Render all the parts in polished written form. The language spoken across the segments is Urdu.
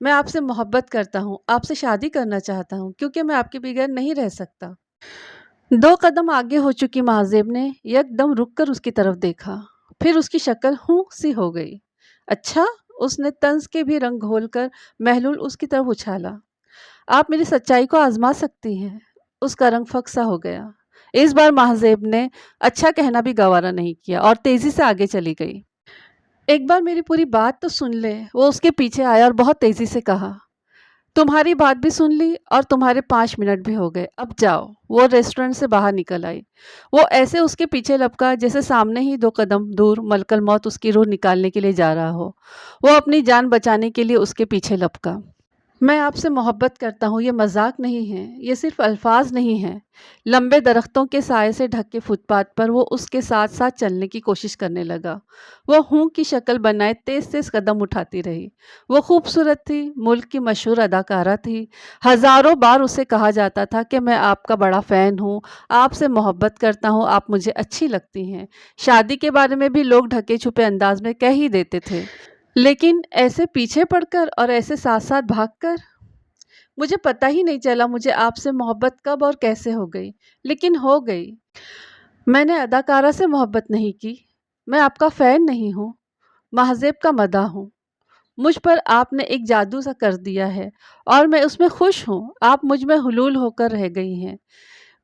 میں آپ سے محبت کرتا ہوں، آپ سے شادی کرنا چاہتا ہوں کیونکہ میں آپ کے بغیر نہیں رہ سکتا۔ 2 قدم آگے ہو چکی مہذیب نے یکدم رک کر اس کی طرف دیکھا، پھر اس کی شکل ہوں سی ہو گئی۔ اچھا؟ اس نے طنز کے بھی رنگ گھول کر محلول اس کی طرف اچھالا۔ آپ میری سچائی کو آزما سکتی ہیں۔ اس کا رنگ فکسا ہو گیا۔ اس بار مہذیب نے اچھا کہنا بھی گوارا نہیں کیا اور تیزی سے آگے چلی گئی۔ ایک بار میری پوری بات تو سن لے۔ وہ اس کے پیچھے آیا اور بہت تیزی سے کہا، تمہاری بات بھی سن لی اور تمہارے 5 منٹ بھی ہو گئے، اب جاؤ۔ وہ ریسٹورنٹ سے باہر نکل آئی۔ وہ ایسے اس کے پیچھے لپکا جیسے سامنے ہی 2 قدم دور ملک الموت اس کی روح نکالنے کے لیے جا رہا ہو۔ وہ اپنی جان بچانے کے لیے اس کے پیچھے لپکا۔ میں آپ سے محبت کرتا ہوں، یہ مذاق نہیں ہے، یہ صرف الفاظ نہیں ہیں۔ لمبے درختوں کے سائے سے ڈھکے فٹ پاتھ پر وہ اس کے ساتھ ساتھ چلنے کی کوشش کرنے لگا۔ وہ ہوں کی شکل بنائے تیز تیز قدم اٹھاتی رہی۔ وہ خوبصورت تھی، ملک کی مشہور اداکارہ تھی۔ ہزاروں بار اسے کہا جاتا تھا کہ میں آپ کا بڑا فین ہوں، آپ سے محبت کرتا ہوں، آپ مجھے اچھی لگتی ہیں۔ شادی کے بارے میں بھی لوگ ڈھکے چھپے انداز میں کہہ ہی دیتے تھے، لیکن ایسے پیچھے پڑ کر اور ایسے ساتھ ساتھ بھاگ کر مجھے پتہ ہی نہیں چلا مجھے آپ سے محبت کب اور کیسے ہو گئی، لیکن ہو گئی۔ میں نے اداکارہ سے محبت نہیں کی، میں آپ کا فین نہیں ہوں، مہذیب کا مداح ہوں۔ مجھ پر آپ نے ایک جادو سا کر دیا ہے اور میں اس میں خوش ہوں۔ آپ مجھ میں حلول ہو کر رہ گئی ہیں۔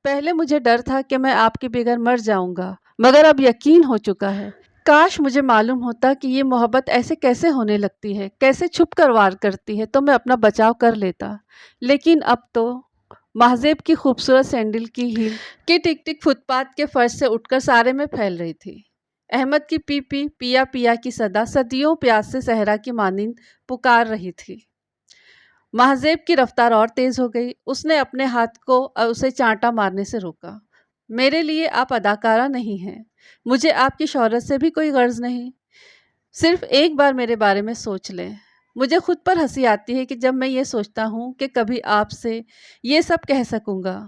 پہلے مجھے ڈر تھا کہ میں آپ کے بغیر مر جاؤں گا، مگر اب یقین ہو چکا ہے۔ کاش مجھے معلوم ہوتا کہ یہ محبت ایسے کیسے ہونے لگتی ہے، کیسے چھپ کر وار کرتی ہے، تو میں اپنا بچاؤ کر لیتا۔ لیکن اب تو مہذیب کی خوبصورت سینڈل کی ہیل کی ٹک ٹک فٹ پاتھ کے فرش سے اٹھ کر سارے میں پھیل رہی تھی۔ احمد کی پی پی پیا پیا کی صدا صدیوں پیاس سے صحرا کی مانند پکار رہی تھی۔ مہذیب کی رفتار اور تیز ہو گئی۔ اس نے اپنے ہاتھ کو اسے چانٹا مارنے سے روکا۔ میرے لیے آپ اداکارہ نہیں ہیں، مجھے آپ کی شہرت سے بھی کوئی غرض نہیں۔ صرف ایک بار میرے بارے میں سوچ لیں۔ مجھے خود پر ہنسی آتی ہے کہ جب میں یہ سوچتا ہوں کہ کبھی آپ سے یہ سب کہہ سکوں گا۔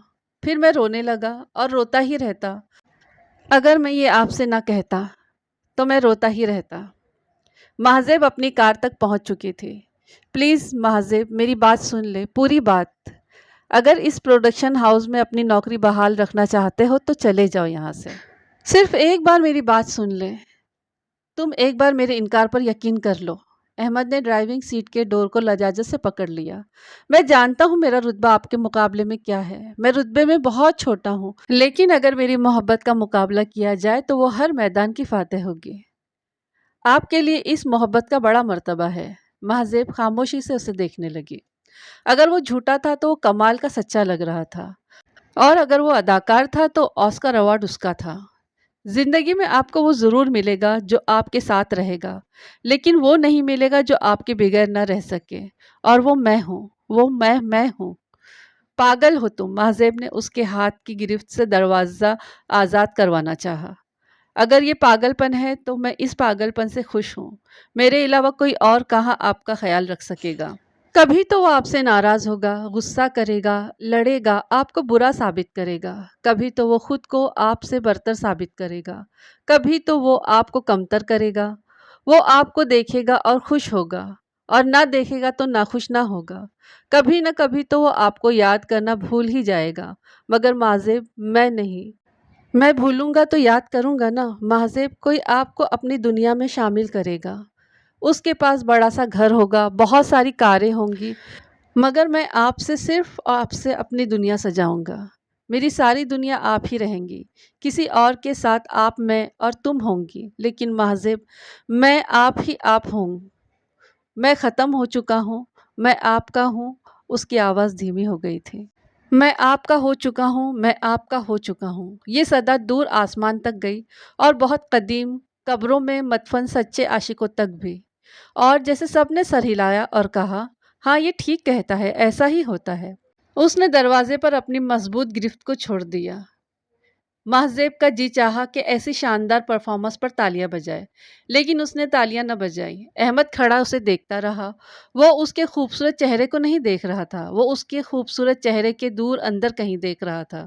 پھر میں رونے لگا اور روتا ہی رہتا۔ اگر میں یہ آپ سے نہ کہتا تو میں روتا ہی رہتا۔ مہذیب اپنی کار تک پہنچ چکی تھی۔ پلیز مہذیب، میری بات سن لے، پوری بات۔ اگر اس پروڈکشن ہاؤس میں اپنی نوکری بحال رکھنا چاہتے ہو تو چلے جاؤ یہاں سے۔ صرف ایک بار میری بات سن لے۔ تم ایک بار میرے انکار پر یقین کر لو۔ احمد نے ڈرائیونگ سیٹ کے ڈور کو لجاجت سے پکڑ لیا۔ میں جانتا ہوں میرا رتبہ آپ کے مقابلے میں کیا ہے، میں رتبے میں بہت چھوٹا ہوں، لیکن اگر میری محبت کا مقابلہ کیا جائے تو وہ ہر میدان کی فاتح ہوگی۔ آپ کے لیے اس محبت کا بڑا مرتبہ ہے۔ مہذیب خاموشی سے اسے دیکھنے لگی۔ اگر وہ جھوٹا تھا تو وہ کمال کا سچا لگ رہا تھا، اور اگر وہ اداکار تھا تو آسکر ایوارڈ اس کا تھا۔ زندگی میں آپ کو وہ ضرور ملے گا جو آپ کے ساتھ رہے گا، لیکن وہ نہیں ملے گا جو آپ کے بغیر نہ رہ سکے، اور وہ میں ہوں، وہ میں ہوں۔ پاگل ہو تم، مہذیب نے اس کے ہاتھ کی گرفت سے دروازہ آزاد کروانا چاہا۔ اگر یہ پاگل پن ہے تو میں اس پاگل پن سے خوش ہوں۔ میرے علاوہ کوئی اور کہاں آپ کا خیال رکھ سکے گا؟ کبھی تو وہ آپ سے ناراض ہوگا، غصہ کرے گا، لڑے گا، آپ کو برا ثابت کرے گا۔ کبھی تو وہ خود کو آپ سے برتر ثابت کرے گا، کبھی تو وہ آپ کو کمتر کرے گا۔ وہ آپ کو دیکھے گا اور خوش ہوگا، اور نہ دیکھے گا تو ناخوش نہ ہوگا۔ کبھی نہ کبھی تو وہ آپ کو یاد کرنا بھول ہی جائے گا، مگر مہذیب میں نہیں۔ میں بھولوں گا تو یاد کروں گا نا۔ مہذیب کوئی آپ کو اپنی دنیا میں شامل کرے گا، اس کے پاس بڑا سا گھر ہوگا، بہت ساری کاریں ہوں گی، مگر میں آپ سے صرف آپ سے اپنی دنیا سجاؤں گا۔ میری ساری دنیا آپ ہی رہیں گی، کسی اور کے ساتھ آپ میں اور تم ہوں گی، لیکن مہذیب میں آپ ہی آپ ہوں۔ میں ختم ہو چکا ہوں، میں آپ کا ہوں۔ اس کی آواز دھیمی ہو گئی تھی۔ میں آپ کا ہو چکا ہوں، میں آپ کا ہو چکا ہوں۔ یہ صدا دور آسمان تک گئی، اور بہت قدیم قبروں میں مدفن سچے عاشقوں تک بھی، اور جیسے سب نے سر ہلایا اور کہا، ہاں یہ ٹھیک کہتا ہے، ایسا ہی ہوتا ہے۔ اس نے دروازے پر اپنی مضبوط گرفت کو چھوڑ دیا۔ مہذیب کا جی چاہا کہ ایسی شاندار پرفارمنس پر تالیاں بجائے، لیکن اس نے تالیاں نہ بجائیں۔ احمد کھڑا اسے دیکھتا رہا۔ وہ اس کے خوبصورت چہرے کو نہیں دیکھ رہا تھا، وہ اس کے خوبصورت چہرے کے دور اندر کہیں دیکھ رہا تھا۔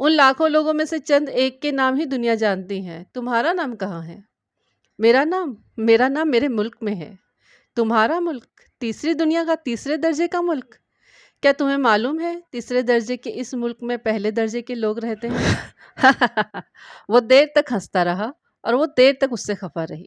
ان لاکھوں لوگوں میں سے چند ایک کے نام ہی دنیا جانتی ہے، تمہارا نام کہاں ہے؟ میرا نام میرے ملک میں ہے۔ تمہارا ملک؟ تیسری دنیا کا تیسرے درجے کا ملک؟ کیا تمہیں معلوم ہے تیسرے درجے کے اس ملک میں پہلے درجے کے لوگ رہتے ہیں؟ وہ دیر تک ہنستا رہا اور وہ دیر تک اس سے خفا رہی۔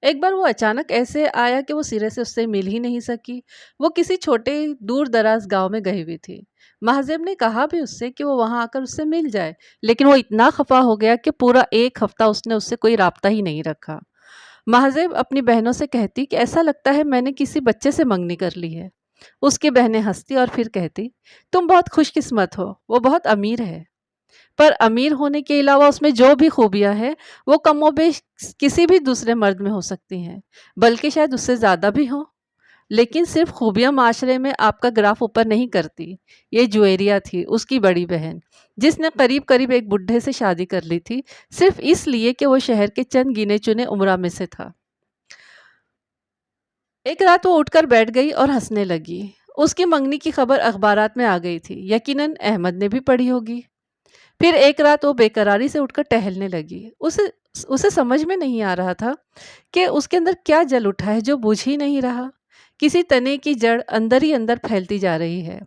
ایک بار وہ اچانک ایسے آیا کہ وہ سرے سے اس سے مل ہی نہیں سکی۔ وہ کسی چھوٹے دور دراز گاؤں میں گئی ہوئی تھی۔ مہذب نے کہا بھی اس سے کہ وہ وہاں آ کر اس سے مل جائے، لیکن وہ اتنا خفا ہو گیا کہ پورا ایک ہفتہ اس نے اس سے کوئی رابطہ ہی نہیں رکھا۔ مہذب اپنی بہنوں سے کہتی کہ ایسا لگتا ہے میں نے کسی بچے سے منگنی کر لی ہے۔ اس کی بہنیں ہنستی اور پھر کہتی تم بہت خوش قسمت ہو، وہ بہت امیر ہے۔ پر امیر ہونے کے علاوہ اس میں جو بھی خوبیاں ہیں وہ کم و بیش کسی بھی دوسرے مرد میں ہو سکتی ہیں، بلکہ شاید اس سے زیادہ بھی ہوں۔ لیکن صرف خوبیاں معاشرے میں آپ کا گراف اوپر نہیں کرتی۔ یہ جویریہ تھی اس کی بڑی بہن، جس نے قریب قریب ایک بڈھے سے شادی کر لی تھی، صرف اس لیے کہ وہ شہر کے چند گنے چنے امراء میں سے تھا۔ ایک رات وہ اٹھ کر بیٹھ گئی اور ہنسنے لگی۔ اس کی منگنی کی خبر اخبارات میں آ گئی تھی، یقیناً احمد نے بھی پڑھی ہوگی۔ پھر ایک رات وہ بے قراری سے اٹھ کر ٹہلنے لگی۔ اسے سمجھ میں نہیں آ رہا تھا کہ اس کے اندر کیا جل اٹھا ہے جو بجھ ہی نہیں رہا۔ کسی تنے کی جڑ اندر ہی اندر پھیلتی جا رہی ہے۔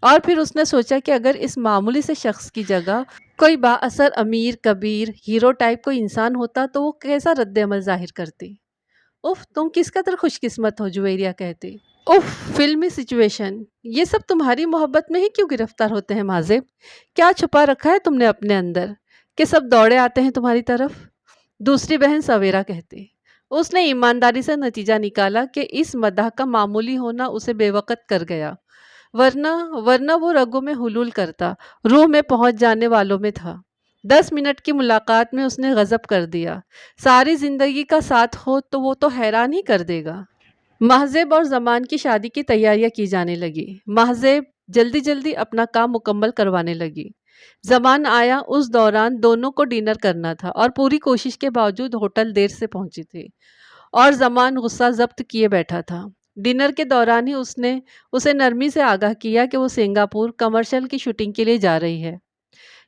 اور پھر اس نے سوچا کہ اگر اس معمولی سے شخص کی جگہ کوئی با اثر امیر کبیر ہیرو ٹائپ کوئی انسان ہوتا تو وہ کیسا رد عمل ظاہر کرتی۔ اف تم کس قدر خوش قسمت ہو، جویریہ کہتی۔ اف فلمی سچویشن، یہ سب تمہاری محبت میں ہی کیوں گرفتار ہوتے ہیں مازب؟ کیا چھپا رکھا ہے تم نے اپنے اندر کہ سب دوڑے آتے ہیں تمہاری طرف؟ دوسری بہن سویرا کہتی۔ اس نے ایمانداری سے نتیجہ نکالا کہ اس مداح کا معمولی ہونا اسے بے وقت کر گیا، ورنہ وہ رگوں میں حلول کرتا، روح میں پہنچ جانے والوں میں تھا۔ 10 منٹ کی ملاقات میں اس نے غضب کر دیا۔ ساری زندگی کا ساتھ ہو تو وہ تو حیران ہی کر دے گا۔ مہذب اور زمان کی شادی کی تیاریاں کی جانے لگی۔ مہذب جلدی جلدی اپنا کام مکمل کروانے لگی۔ زمان آیا، اس دوران دونوں کو ڈنر کرنا تھا اور پوری کوشش کے باوجود ہوٹل دیر سے پہنچی تھی اور زمان غصہ ضبط کیے بیٹھا تھا۔ ڈنر کے دوران ہی اس نے اسے نرمی سے آگاہ کیا کہ وہ سنگاپور کمرشل کی شوٹنگ کے لیے جا رہی ہے۔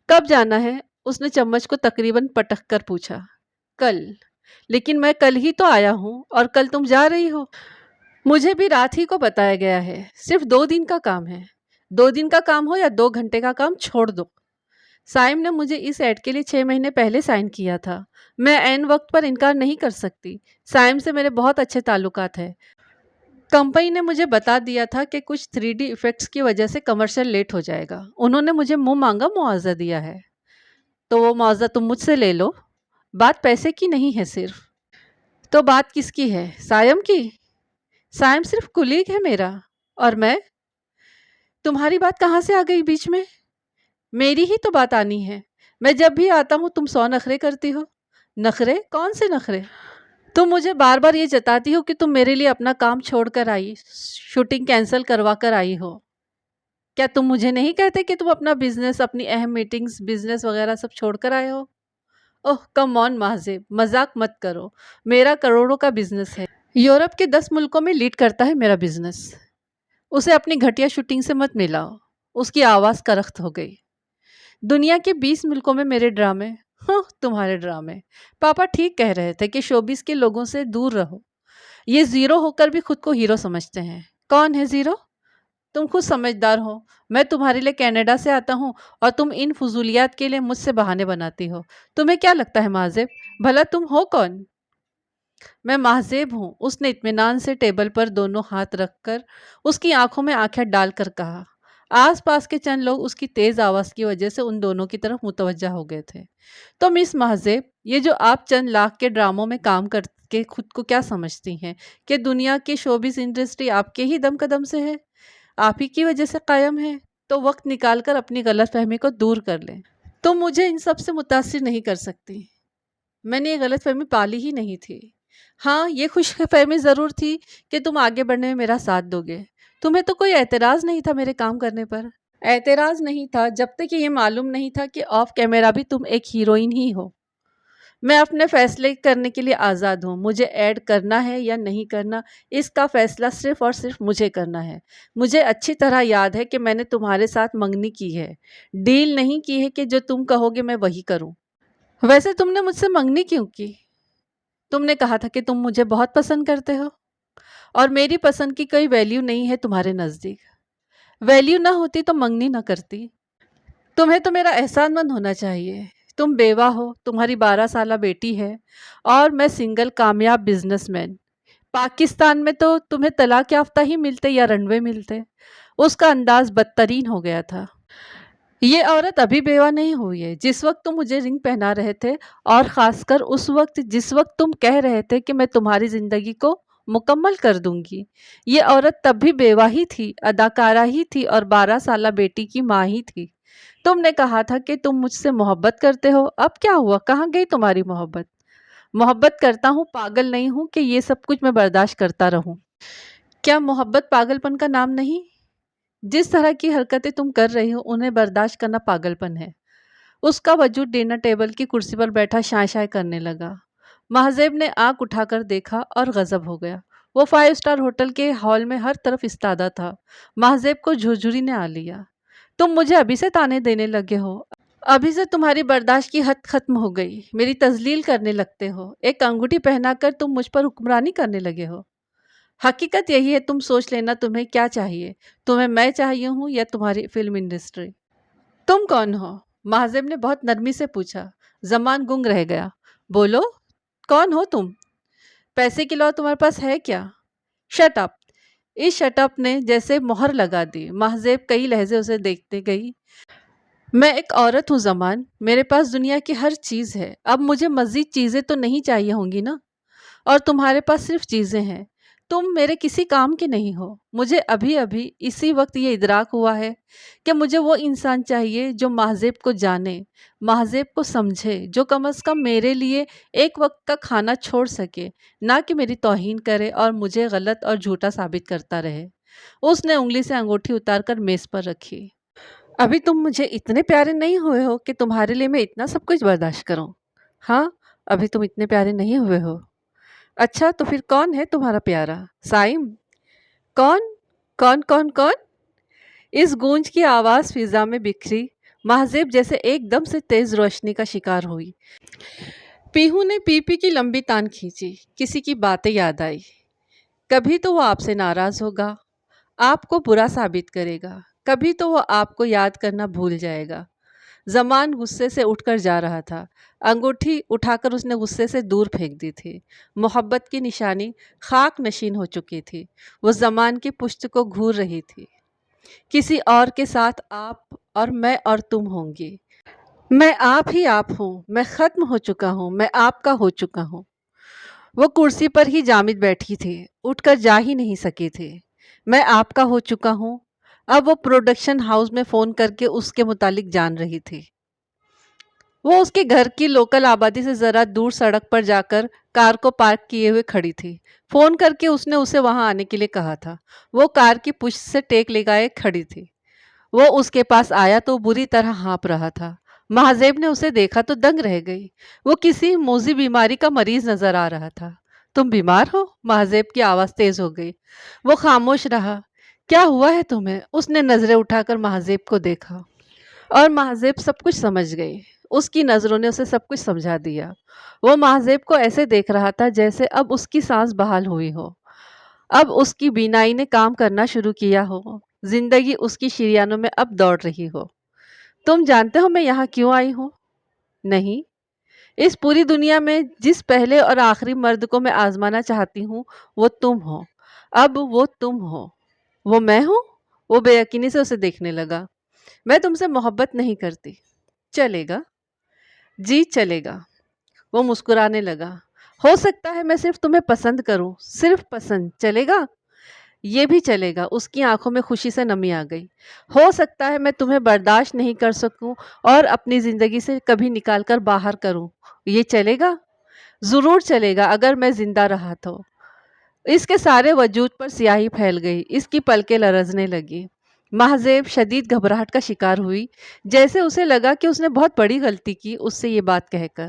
کب جانا ہے؟ اس نے چمچ کو تقریباً پٹک کر پوچھا۔ کل۔ لیکن میں کل ہی تو آیا ہوں اور کل تم جا رہی ہو۔ مجھے بھی رات ہی کو بتایا گیا ہے، صرف 2 دن کا کام ہے۔ 2 دن کا کام ہو یا 2 گھنٹے کا کام، چھوڑ دو۔ سائم نے مجھے اس ایڈ کے لیے 6 مہینے پہلے سائن کیا تھا۔ میں عین وقت پر انکار نہیں کر سکتی۔ سائم سے میرے بہت اچھے تعلقات ہیں۔ کمپنی نے مجھے بتا دیا تھا کہ کچھ 3D ایفیکٹس کی وجہ سے کمرشل لیٹ ہو جائے گا۔ انہوں نے مجھے منہ مانگا معاوضہ دیا ہے۔ تو وہ معاوضہ تم مجھ سے لے لو۔ بات پیسے کی نہیں ہے صرف۔ تو بات کس کی ہے؟ سائم کی؟ سائم صرف کلیگ ہے میرا، اور میں؟ تمہاری بات کہاں سے آ گئی بیچ میں؟ میری ہی تو بات آنی ہے۔ میں جب بھی آتا ہوں تم 100 نخرے کرتی ہو۔ نخرے؟ کون سے نخرے؟ تم مجھے بار بار یہ جتاتی ہو کہ تم میرے لیے اپنا کام چھوڑ کر آئی، شوٹنگ کینسل کروا کر آئی ہو۔ کیا تم مجھے نہیں کہتے کہ تم اپنا بزنس، اپنی اہم میٹنگز، بزنس وغیرہ سب چھوڑ کر آئے ہو؟ اوہ کم آن مہذب، مذاق مت کرو، میرا کروڑوں کا بزنس ہے۔ یورپ کے 10 ملکوں میں لیڈ کرتا ہے میرا بزنس۔ اسے اپنی گھٹیا شوٹنگ سے مت ملاؤ۔ اس کی آواز کرخت ہو گئی۔ دنیا کے 20 ملکوں میں میرے ڈرامے؟ ہاں تمہارے ڈرامے۔ پاپا ٹھیک کہہ رہے تھے کہ شوبز کے لوگوں سے دور رہو۔ یہ زیرو ہو کر بھی خود کو ہیرو سمجھتے ہیں۔ کون ہے زیرو؟ تم خود سمجھدار ہو۔ میں تمہارے لیے کینیڈا سے آتا ہوں اور تم ان فضولیات کے لیے مجھ سے بہانے بناتی ہو۔ تمہیں کیا لگتا ہے مہذب؟ بھلا تم ہو کون؟ میں مہذب ہوں، اس نے اطمینان سے ٹیبل پر دونوں ہاتھ رکھ کر اس کی آنکھوں میں آنکھیں ڈال کر کہا۔ آس پاس کے چند لوگ اس کی تیز آواز کی وجہ سے ان دونوں کی طرف متوجہ ہو گئے تھے۔ تو مس مہذب، یہ جو آپ چند لاکھ کے ڈراموں میں کام کر کے خود کو کیا سمجھتی ہیں کہ دنیا کی شوبز انڈسٹری آپ کے ہی دم قدم سے ہے، آپ ہی کی وجہ سے قائم ہے، تو وقت نکال کر اپنی غلط فہمی کو دور کر لیں۔ تم مجھے ان سب سے متاثر نہیں کر سکتی۔ میں نے یہ غلط فہمی پالی ہی نہیں تھی۔ ہاں یہ خوش فہمی ضرور تھی کہ تم آگے بڑھنے میں میرا ساتھ دو گے۔ تمہیں تو کوئی اعتراض نہیں تھا میرے کام کرنے پر۔ اعتراض نہیں تھا جب تک کہ یہ معلوم نہیں تھا کہ آف کیمرہ بھی تم ایک ہیروئن ہی ہو۔ میں اپنے فیصلے کرنے کے لیے آزاد ہوں، مجھے ایڈ کرنا ہے یا نہیں کرنا، اس کا فیصلہ صرف اور صرف مجھے کرنا ہے۔ مجھے اچھی طرح یاد ہے کہ میں نے تمہارے ساتھ منگنی کی ہے، ڈیل نہیں کی ہے کہ جو تم کہو گے میں وہی کروں۔ ویسے تم نے مجھ سے منگنی کیوں کی؟ تم نے کہا تھا کہ تم مجھے بہت پسند کرتے ہو اور میری پسند کی کوئی ویلیو نہیں ہے تمہارے نزدیک۔ ویلیو نہ ہوتی تو منگنی نہ کرتی۔ تمہیں تو میرا احسان مند ہونا چاہیے۔ تم بیوہ ہو، تمہاری 12 سالہ بیٹی ہے اور میں سنگل کامیاب بزنس مین۔ پاکستان میں تو تمہیں طلاق یافتہ ہی ملتے یا رنوے ملتے۔ اس کا انداز بدترین ہو گیا تھا۔ یہ عورت ابھی بیوہ نہیں ہوئی ہے۔ جس وقت تم مجھے رنگ پہنا رہے تھے اور خاص کر اس وقت جس وقت تم کہہ رہے تھے کہ میں تمہاری زندگی کو مکمل کر دوں گی، یہ عورت تب بھی بیوہ ہی تھی، اداکارہ ہی تھی اور 12 سالہ بیٹی کی ماں ہی تھی۔ تم نے کہا تھا کہ تم مجھ سے محبت کرتے ہو، اب کیا ہوا؟ کہاں گئی تمہاری محبت؟ محبت کرتا ہوں، پاگل نہیں ہوں کہ یہ سب کچھ میں برداشت کرتا رہوں۔ کیا محبت پاگل پن کا نام نہیں؟ جس طرح کی حرکتیں تم کر رہی ہو انہیں برداشت کرنا پاگل پن ہے۔ اس کا وجود ڈنر ٹیبل کی کرسی پر بیٹھا شائیں شائیں کرنے لگا۔ مہذیب نے آنکھ اٹھا کر دیکھا اور غضب ہو گیا۔ وہ 5 اسٹار ہوٹل کے ہال میں ہر طرف استادہ تھا۔ مہذیب کو جھرجھری نے آ لیا۔ تم مجھے ابھی سے تانے دینے لگے ہو، ابھی سے تمہاری برداشت کی حد ختم ہو گئی، میری تذلیل کرنے لگتے ہو، ایک انگوٹھی پہنا کر تم مجھ پر حکمرانی کرنے لگے ہو۔ حقیقت یہی ہے، تم سوچ لینا تمہیں کیا چاہیے، تمہیں میں چاہیے ہوں یا تمہاری فلم انڈسٹری؟ تم کون ہو؟ مہذیب نے بہت نرمی سے پوچھا۔ زمان گنگ رہ گیا۔ بولو، کون ہو تم؟ پیسے کے علاوہ تمہارے پاس ہے کیا؟ Shut up. اس شٹ اپ نے جیسے مہر لگا دی۔ مہذیب کئی لہجے اسے دیکھتے گئی۔ میں ایک عورت ہوں زمان، میرے پاس دنیا کی ہر چیز ہے، اب مجھے مزید چیزیں تو نہیں چاہیے ہوں گی نا؟ اور تمہارے پاس صرف چیزیں ہیں، تم میرے کسی کام کے نہیں ہو۔ مجھے ابھی ابھی اسی وقت یہ ادراک ہوا ہے کہ مجھے وہ انسان چاہیے جو مہذیب کو جانے، مہذیب کو سمجھے، جو کم از کم میرے لیے ایک وقت کا کھانا چھوڑ سکے، نہ کہ میری توہین کرے اور مجھے غلط اور جھوٹا ثابت کرتا رہے۔ اس نے انگلی سے انگوٹھی اتار کر میز پر رکھی۔ ابھی تم مجھے اتنے پیارے نہیں ہوئے ہو کہ تمہارے لیے میں اتنا سب کچھ برداشت کروں۔ ہاں، ابھی تم اتنے پیارے نہیں ہوئے ہو۔ اچھا تو پھر کون ہے تمہارا پیارا؟ سائم؟ کون کون کون کون؟ اس گونج کی آواز فضا میں بکھری۔ مہذیب جیسے ایک دم سے تیز روشنی کا شکار ہوئی۔ پیہو نے پی پی کی لمبی تان کھینچی۔ کسی کی باتیں یاد آئی۔ کبھی تو وہ آپ سے ناراض ہوگا، آپ کو برا ثابت کرے گا، کبھی تو وہ آپ کو یاد کرنا بھول جائے گا۔ زمان غصے سے اٹھ کر جا رہا تھا۔ انگوٹھی اٹھا کر اس نے غصے سے دور پھینک دی تھی۔ محبت کی نشانی خاک نشین ہو چکی تھی۔ وہ زمان کی پشت کو گھور رہی تھی۔ کسی اور کے ساتھ آپ اور میں اور تم ہوں گی۔ میں آپ ہی آپ ہوں، میں ختم ہو چکا ہوں، میں آپ کا ہو چکا ہوں۔ وہ کرسی پر ہی جامد بیٹھی تھی، اٹھ کر جا ہی نہیں سکی تھی۔ میں آپ کا ہو چکا ہوں۔ اب وہ پروڈکشن ہاؤس میں فون کر کے اس کے متعلق جان رہی تھی۔ وہ اس کے گھر کی لوکل آبادی سے ذرا دور سڑک پر جا کر کار کو پارک کیے ہوئے کھڑی تھی۔ فون کر کے اس نے اسے وہاں آنے کے لیے کہا تھا۔ وہ کار کی پشت سے ٹیک لگائے کھڑی تھی۔ وہ اس کے پاس آیا تو بری طرح ہانپ رہا تھا۔ مہذیب نے اسے دیکھا تو دنگ رہ گئی۔ وہ کسی موذی بیماری کا مریض نظر آ رہا تھا۔ تم بیمار ہو؟ مہذیب کی آواز تیز ہو گئی۔ وہ خاموش رہا۔ کیا ہوا ہے تمہیں؟ اس نے نظریں اٹھا کر مہذیب کو دیکھا اور مہذیب سب کچھ سمجھ گئی۔ اس کی نظروں نے اسے سب کچھ سمجھا دیا۔ وہ مہذیب کو ایسے دیکھ رہا تھا جیسے اب اس کی سانس بحال ہوئی ہو، اب اس کی بینائی نے کام کرنا شروع کیا ہو، زندگی اس کی شریانوں میں اب دوڑ رہی ہو۔ تم جانتے ہو میں یہاں کیوں آئی ہوں؟ نہیں۔ اس پوری دنیا میں جس پہلے اور آخری مرد کو میں آزمانا چاہتی ہوں وہ تم ہو۔ اب وہ تم ہو۔ وہ میں ہوں؟ وہ بے یقینی سے اسے دیکھنے لگا۔ میں تم سے محبت نہیں کرتی۔ چلے گا؟ جی چلے گا۔ وہ مسکرانے لگا۔ ہو سکتا ہے میں صرف تمہیں پسند کروں، صرف پسند۔ چلے گا؟ یہ بھی چلے گا۔ اس کی آنکھوں میں خوشی سے نمی آ گئی۔ ہو سکتا ہے میں تمہیں برداشت نہیں کر سکوں اور اپنی زندگی سے کبھی نکال کر باہر کروں۔ یہ چلے گا؟ ضرور چلے گا اگر میں زندہ رہا تو۔ اس کے سارے وجود پر سیاہی پھیل گئی۔ اس کی پلکیں لرزنے لگی۔ مہذیب شدید گھبراہٹ کا شکار ہوئی، جیسے اسے لگا کہ اس نے بہت بڑی غلطی کی اس سے یہ بات کہہ کر۔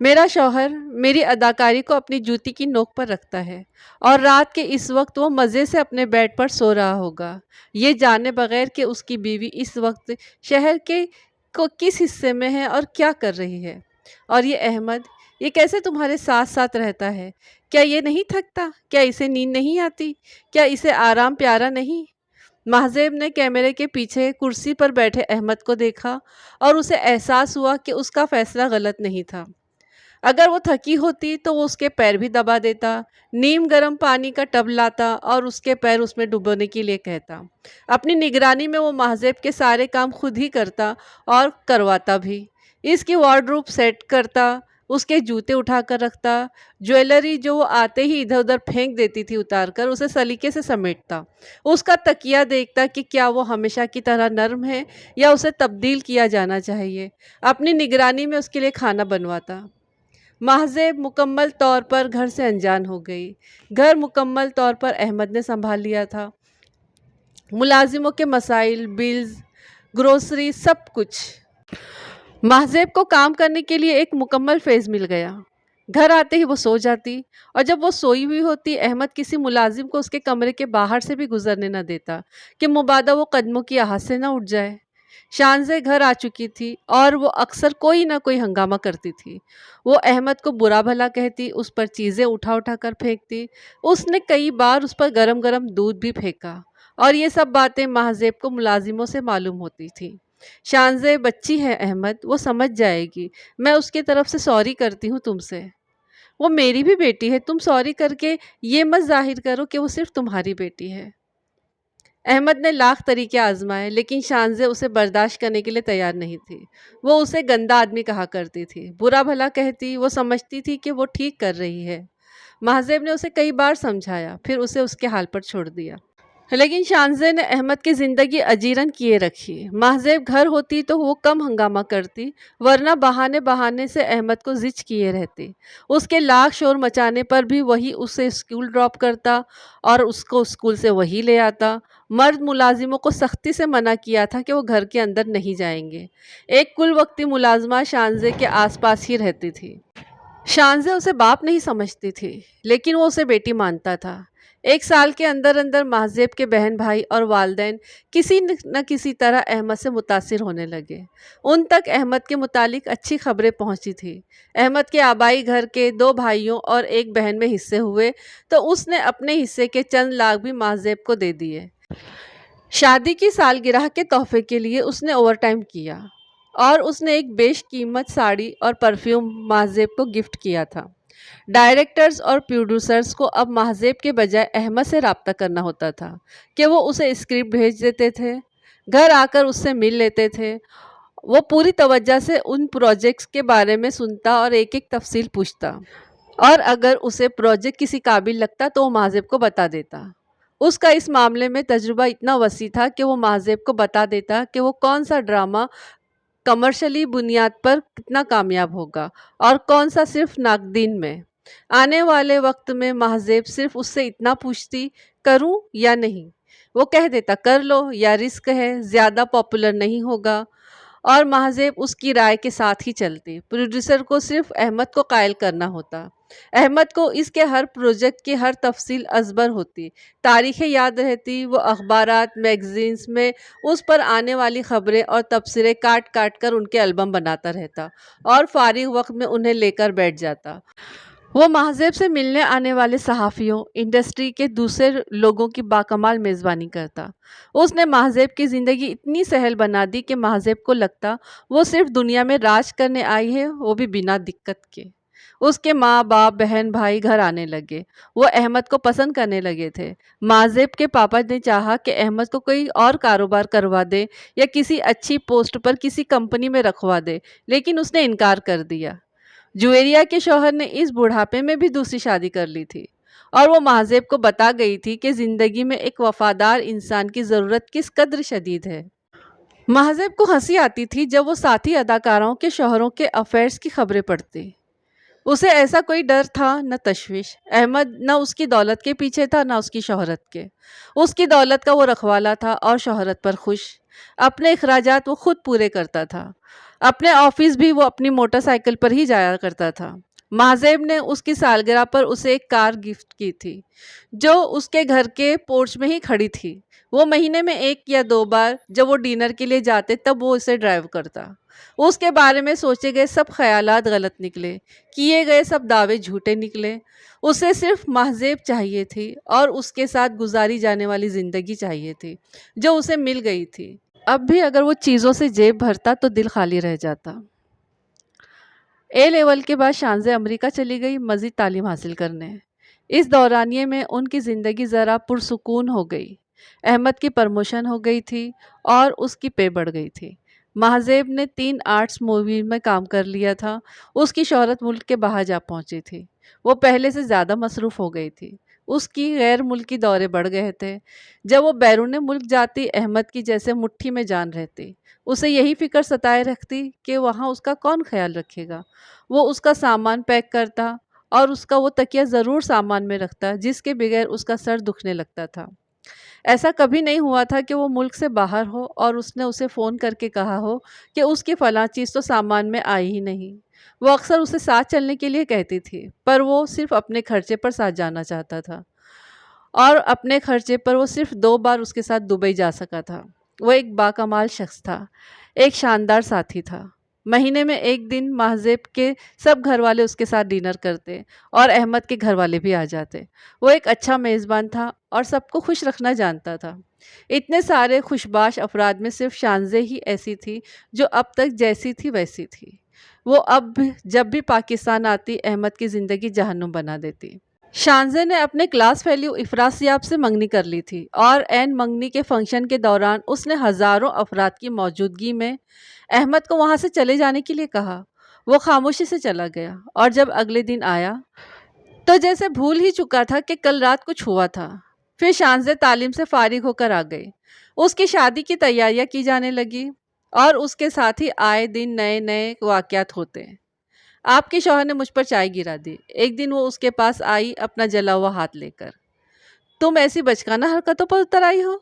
میرا شوہر میری اداکاری کو اپنی جوتی کی نوک پر رکھتا ہے اور رات کے اس وقت وہ مزے سے اپنے بیڈ پر سو رہا ہوگا، یہ جانے بغیر کہ اس کی بیوی اس وقت شہر کے کس حصے میں ہے اور کیا کر رہی ہے۔ اور یہ احمد، یہ کیسے تمہارے ساتھ ساتھ رہتا ہے؟ کیا یہ نہیں تھکتا؟ کیا اسے نیند نہیں آتی؟ کیا اسے آرام پیارا نہیں؟ مہذیب نے کیمرے کے پیچھے کرسی پر بیٹھے احمد کو دیکھا اور اسے احساس ہوا کہ اس کا فیصلہ غلط نہیں تھا۔ اگر وہ تھکی ہوتی تو وہ اس کے پیر بھی دبا دیتا، نیم گرم پانی کا ٹب لاتا اور اس کے پیر اس میں ڈبونے کے لیے کہتا۔ اپنی نگرانی میں وہ مہذیب کے سارے کام خود ہی کرتا اور کرواتا بھی، اس کی وارڈروب سیٹ کرتا، اس کے جوتے اٹھا کر رکھتا، جویلری جو وہ آتے ہی ادھر ادھر پھینک دیتی تھی اتار کر اسے سلیقے سے سمیٹتا، اس کا تکیہ دیکھتا کہ کیا وہ ہمیشہ کی طرح نرم ہے یا اسے تبدیل کیا جانا چاہیے، اپنی نگرانی میں اس کے لیے کھانا بنواتا۔ مہذیب مکمل طور پر گھر سے انجان ہو گئی، گھر مکمل طور پر احمد نے سنبھال لیا تھا، ملازموں کے مسائل، بلز، گروسری، سب کچھ۔ مہذیب کو کام کرنے کے لیے ایک مکمل فیس مل گیا، گھر آتے ہی وہ سو جاتی، اور جب وہ سوئی ہوئی ہوتی احمد کسی ملازم کو اس کے کمرے کے باہر سے بھی گزرنے نہ دیتا کہ مبادا وہ قدموں کی آہٹ سے نہ اٹھ جائے۔ شانزے گھر آ چکی تھی اور وہ اکثر کوئی نہ کوئی ہنگامہ کرتی تھی، وہ احمد کو برا بھلا کہتی، اس پر چیزیں اٹھا اٹھا کر پھینکتی، اس نے کئی بار اس پر گرم گرم دودھ بھی پھینکا، اور یہ سب باتیں مہذیب کو ملازموں سے معلوم ہوتی تھیں۔ شانزے بچی ہے احمد، وہ سمجھ جائے گی، میں اس کی طرف سے سوری کرتی ہوں تم سے، وہ میری بھی بیٹی ہے، تم سوری کر کے یہ مت ظاہر کرو کہ وہ صرف تمہاری بیٹی ہے۔ احمد نے لاکھ طریقے آزمائے لیکن شانزے اسے برداشت کرنے کے لیے تیار نہیں تھی، وہ اسے گندا آدمی کہا کرتی تھی، برا بھلا کہتی، وہ سمجھتی تھی کہ وہ ٹھیک کر رہی ہے۔ مہذیب نے اسے کئی بار سمجھایا، پھر اسے اس کے حال پر چھوڑ دیا، لیکن شانزے نے احمد کی زندگی اجیرن کیے رکھی۔ مہذیب گھر ہوتی تو وہ کم ہنگامہ کرتی، ورنہ بہانے بہانے سے احمد کو زچ کیے رہتی، اس کے لاکھ شور مچانے پر بھی وہی اسے اسکول ڈراپ کرتا اور اس کو اسکول سے وہی لے آتا۔ مرد ملازموں کو سختی سے منع کیا تھا کہ وہ گھر کے اندر نہیں جائیں گے، ایک کل وقتی ملازمہ شانزے کے آس پاس ہی رہتی تھی۔ شانزے اسے باپ نہیں سمجھتی تھی لیکن وہ اسے بیٹی مانتا تھا۔ ایک سال کے اندر اندر مہذیب کے بہن بھائی اور والدین کسی نہ کسی طرح احمد سے متاثر ہونے لگے، ان تک احمد کے متعلق اچھی خبریں پہنچی تھی۔ احمد کے آبائی گھر کے 2 بھائیوں اور ایک بہن میں حصے ہوئے تو اس نے اپنے حصے کے چند لاکھ بھی مہذیب کو دے دیے۔ شادی کی سالگرہ کے تحفے کے لیے اس نے اوور ٹائم کیا اور اس نے ایک بیش قیمت ساڑی اور پرفیوم مہذیب کو گفٹ کیا تھا۔ ڈائریکٹرز اور پروڈیوسرز کو اب مہذیب کے بجائے احمد سے رابطہ کرنا ہوتا تھا کہ وہ اسے اسکرپٹ بھیج دیتے تھے، گھر آ کر اس سے مل لیتے تھے، وہ پوری توجہ سے ان پروجیکٹس کے بارے میں سنتا اور ایک ایک تفصیل پوچھتا، اور اگر اسے پروجیکٹ کسی قابل لگتا تو وہ مہذیب کو بتا دیتا۔ اس کا اس معاملے میں تجربہ اتنا وسیع تھا کہ وہ مہذیب کو بتا دیتا کہ وہ کون سا ڈرامہ کمرشلی بنیاد پر کتنا کامیاب ہوگا اور کون سا صرف ناقدین میں۔ آنے والے وقت میں مہذیب صرف اس سے اتنا پوچھتی، کروں یا نہیں؟ وہ کہہ دیتا کر لو، یا رسک ہے، زیادہ پاپولر نہیں ہوگا، اور مہذیب اس کی رائے کے ساتھ ہی چلتی۔ پروڈیوسر کو صرف احمد کو قائل کرنا ہوتا، احمد کو اس کے ہر پروجیکٹ کی ہر تفصیل ازبر ہوتی، تاریخیں یاد رہتی، وہ اخبارات، میگزینز میں اس پر آنے والی خبریں اور تبصرے کاٹ کاٹ کر ان کے البم بناتا رہتا اور فارغ وقت میں انہیں لے کر بیٹھ جاتا۔ وہ مہذیب سے ملنے آنے والے صحافیوں، انڈسٹری کے دوسرے لوگوں کی باکمال میزبانی کرتا۔ اس نے مہذیب کی زندگی اتنی سہل بنا دی کہ مہذیب کو لگتا وہ صرف دنیا میں راج کرنے آئی ہے، وہ بھی بنا دقت کے۔ اس کے ماں باپ، بہن بھائی گھر آنے لگے، وہ احمد کو پسند کرنے لگے تھے۔ مہذیب کے پاپا نے چاہا کہ احمد کو کوئی اور کاروبار کروا دے یا کسی اچھی پوسٹ پر کسی کمپنی میں رکھوا دے، لیکن اس نے انکار کر دیا۔ جویریہ کے شوہر نے اس بڑھاپے میں بھی دوسری شادی کر لی تھی، اور وہ مہذیب کو بتا گئی تھی کہ زندگی میں ایک وفادار انسان کی ضرورت کس قدر شدید ہے۔ مہذیب کو ہنسی آتی تھی جب وہ ساتھی اداکاروں کے شوہروں کے افیئرز کی خبریں پڑھتی، اسے ایسا کوئی ڈر تھا نہ تشویش۔ احمد نہ اس کی دولت کے پیچھے تھا نہ اس کی شہرت کے، اس کی دولت کا وہ رکھوالا تھا اور شہرت پر خوش، اپنے اخراجات وہ خود پورے کرتا تھا۔ اپنے آفس بھی وہ اپنی موٹر سائیکل پر ہی جایا کرتا تھا۔ مہذیب نے اس کی سالگرہ پر اسے ایک کار گفٹ کی تھی جو اس کے گھر کے پورچ میں ہی کھڑی تھی۔ وہ مہینے میں 1 یا 2 بار جب وہ ڈنر کے لیے جاتے تب وہ اسے ڈرائیو کرتا۔ اس کے بارے میں سوچے گئے سب خیالات غلط نکلے، کیے گئے سب دعوے جھوٹے نکلے۔ اسے صرف مہذیب چاہیے تھی اور اس کے ساتھ گزاری جانے والی زندگی چاہیے تھی جو اسے مل گئی تھی۔ اب بھی اگر وہ چیزوں سے جیب بھرتا تو دل خالی رہ جاتا۔ اے لیول کے بعد شانزے امریکہ چلی گئی مزید تعلیم حاصل کرنے۔ اس دورانیے میں ان کی زندگی ذرا پرسکون ہو گئی۔ احمد کی پرموشن ہو گئی تھی اور اس کی پے بڑھ گئی تھی۔ مہذیب نے 3 آرٹس مووی میں کام کر لیا تھا۔ اس کی شہرت ملک کے باہر جا پہنچی تھی۔ وہ پہلے سے زیادہ مصروف ہو گئی تھی۔ اس کی غیر ملکی دورے بڑھ گئے تھے۔ جب وہ بیرون ملک جاتی احمد کی جیسے مٹھی میں جان رہتی۔ اسے یہی فکر ستائے رکھتی کہ وہاں اس کا کون خیال رکھے گا۔ وہ اس کا سامان پیک کرتا اور اس کا وہ تکیہ ضرور سامان میں رکھتا جس کے بغیر اس کا سر دکھنے لگتا تھا۔ ایسا کبھی نہیں ہوا تھا کہ وہ ملک سے باہر ہو اور اس نے اسے فون کر کے کہا ہو کہ اس کی فلاں چیز تو سامان میں آئی ہی نہیں۔ وہ اکثر اسے ساتھ چلنے کے لیے کہتی تھی پر وہ صرف اپنے خرچے پر ساتھ جانا چاہتا تھا اور اپنے خرچے پر وہ صرف 2 بار اس کے ساتھ دبئی جا سکا تھا۔ وہ ایک باکمال شخص تھا، ایک شاندار ساتھی تھا۔ مہینے میں 1 دن مہذیب کے سب گھر والے اس کے ساتھ ڈنر کرتے اور احمد کے گھر والے بھی آ جاتے۔ وہ ایک اچھا میزبان تھا اور سب کو خوش رکھنا جانتا تھا۔ اتنے سارے خوشباش افراد میں صرف شانزے ہی ایسی تھی جو اب تک جیسی تھی ویسی تھی۔ وہ اب جب بھی پاکستان آتی احمد کی زندگی جہنم بنا دیتی۔ شانزے نے اپنے کلاس فیلو افراسیاب سے منگنی کر لی تھی اور عین منگنی کے فنکشن کے دوران اس نے ہزاروں افراد کی موجودگی میں احمد کو وہاں سے چلے جانے کے لیے کہا۔ وہ خاموشی سے چلا گیا اور جب اگلے دن آیا تو جیسے بھول ہی چکا تھا کہ کل رات کچھ ہوا تھا۔ پھر شانزے تعلیم سے فارغ ہو کر آ گئی۔ اس کی شادی کی تیاریاں کی جانے لگی اور اس کے ساتھ ہی آئے دن نئے نئے واقعات ہوتے۔ آپ کے شوہر نے مجھ پر چائے گرا دی۔ ایک دن وہ اس کے پاس آئی اپنا جلا ہوا ہاتھ لے کر۔ تم ایسی بچکانہ حرکتوں پر اتر آئی ہو؟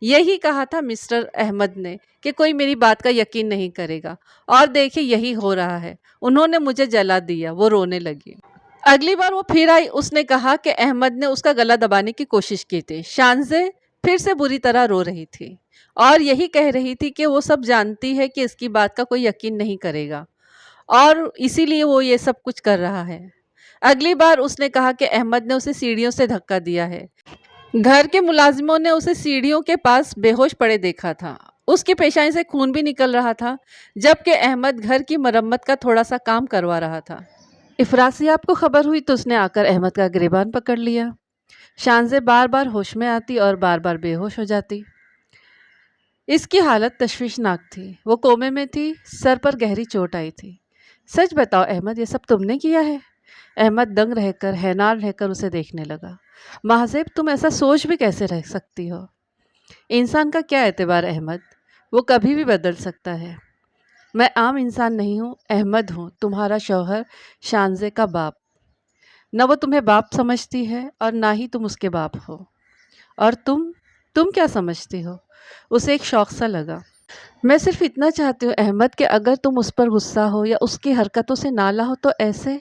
یہی کہا تھا مسٹر احمد نے کہ کوئی میری بات کا یقین نہیں کرے گا اور دیکھیں یہی ہو رہا ہے۔ انہوں نے مجھے جلا دیا۔ وہ رونے لگی۔ اگلی بار وہ پھر آئی۔ اس نے کہا کہ احمد نے اس کا گلا دبانے کی کوشش کی تھی۔ شانزے پھر سے بری طرح رو رہی تھی اور یہی کہہ رہی تھی کہ وہ سب جانتی ہے کہ اس کی بات کا کوئی یقین نہیں کرے گا اور اسی لیے وہ یہ سب کچھ کر رہا ہے۔ اگلی بار اس نے کہا کہ احمد نے اسے سیڑھیوں سے دھکا دیا ہے۔ گھر کے ملازموں نے اسے سیڑھیوں کے پاس بے ہوش پڑے دیکھا تھا۔ اس کی پیشانی سے خون بھی نکل رہا تھا جبکہ احمد گھر کی مرمت کا تھوڑا سا کام کروا رہا تھا۔ افراسیاب کو خبر ہوئی تو اس نے آ کر احمد کا گریبان پکڑ لیا۔ شانزے بار بار ہوش میں آتی اور بار بار بے ہوش ہو جاتی۔ اس کی حالت تشویشناک تھی۔ وہ کومے میں تھی، سر پر گہری چوٹ آئی تھی۔ سچ بتاؤ احمد، یہ سب تم نے کیا ہے؟ احمد دنگ رہ کر حیران رہ کر اسے دیکھنے لگا۔ مہذیب، تم ایسا سوچ بھی کیسے رہ سکتی ہو؟ انسان کا کیا اعتبار احمد، وہ کبھی بھی بدل سکتا ہے۔ میں عام انسان نہیں ہوں، احمد ہوں، تمہارا شوہر، شانزے کا باپ۔ نہ وہ تمہیں باپ سمجھتی ہے اور نہ ہی تم اس کے باپ ہو۔ اور تم کیا سمجھتی ہو؟ اسے ایک شوق سا لگا۔ میں صرف اتنا چاہتی ہوں احمد کہ اگر تم اس پر غصہ ہو یا اس کی حرکتوں سے نالا ہو تو ایسے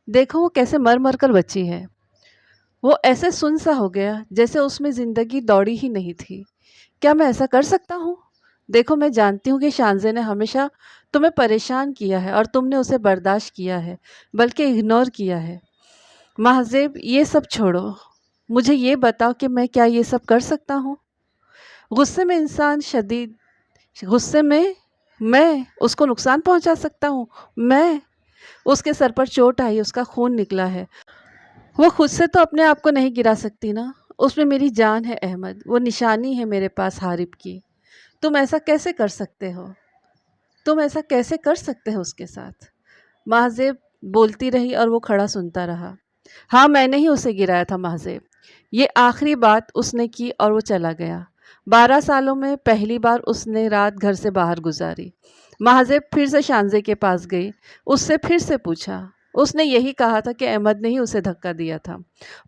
دیکھو وہ کیسے مر مر کر بچی ہے۔ وہ ایسے سن سا ہو گیا جیسے اس میں زندگی دوڑی ہی نہیں تھی۔ کیا میں ایسا کر سکتا ہوں؟ دیکھو میں جانتی ہوں کہ شانزے نے ہمیشہ تمہیں پریشان کیا ہے اور تم نے اسے برداشت کیا ہے بلکہ اگنور کیا ہے۔ مہذیب، یہ سب چھوڑو، مجھے یہ بتاؤ کہ میں کیا یہ سب کر سکتا ہوں؟ غصے میں انسان غصے میں اس کو نقصان پہنچا سکتا ہوں؟ میں اس کے سر پر چوٹ آئی، اس کا خون نکلا ہے۔ وہ خود سے تو اپنے آپ کو نہیں گرا سکتی نا، اس میں میری جان ہے احمد، وہ نشانی ہے میرے پاس حارب کی۔ تم ایسا کیسے کر سکتے ہو؟ تم ایسا کیسے کر سکتے ہو اس کے ساتھ؟ مہذیب بولتی رہی اور وہ کھڑا سنتا رہا۔ ہاں، میں نے ہی اسے گرایا تھا مہذیب۔ یہ آخری بات اس نے کی اور وہ چلا گیا۔ 12 سالوں میں پہلی بار اس نے رات گھر سے باہر گزاری۔ مہذیب پھر سے شانزے کے پاس گئی، اس سے پھر سے پوچھا۔ اس نے یہی کہا تھا کہ احمد نے ہی اسے دھکا دیا تھا۔